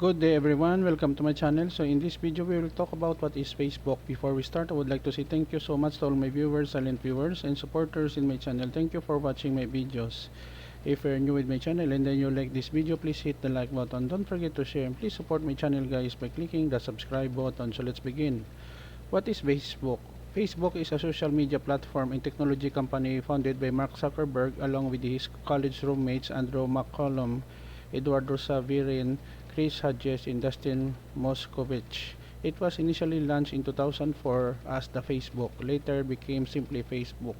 Good day everyone, welcome to my channel. So in this video we will talk about what is Facebook. Before we start, I would like to say thank you so much to all my viewers, silent viewers and supporters in my channel. Thank you for watching my videos. If you're new with my channel and then you like this video, please hit the like button. Don't forget to share and please support my channel guys by clicking the subscribe button. So let's begin. What is Facebook? Facebook is a social media platform and technology company founded by Mark Zuckerberg along with his college roommates Andrew McCollum, Eduardo Saverin, Chris Hodges, and Dustin Moskovich. It was initially launched in 2004 as the Facebook, later became simply Facebook.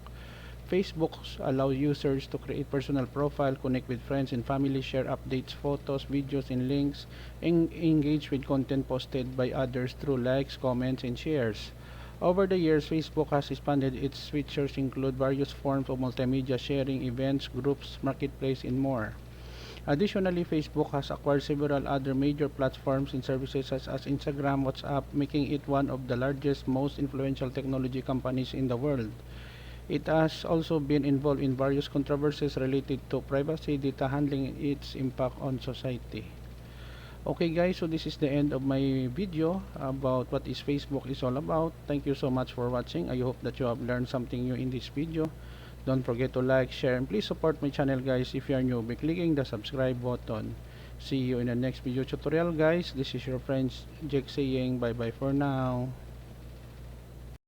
Facebook allows users to create personal profile, connect with friends and family, share updates, photos, videos, and links, and engage with content posted by others through likes, comments, and shares. Over the years, Facebook has expanded. Its features include various forms of multimedia sharing, events, groups, marketplace, and more. Additionally, Facebook has acquired several other major platforms and services such as Instagram, WhatsApp, making it one of the largest, most influential technology companies in the world. It has also been involved in various controversies related to privacy, data handling, and its impact on society. Okay guys, so this is the end of my video about what is Facebook is all about. Thank you so much for watching. I hope that you have learned something new in this video. Don't forget to like, share, and please support my channel guys if you are new by clicking the subscribe button. See you in the next video tutorial guys. This is your friend Jake saying bye bye for now.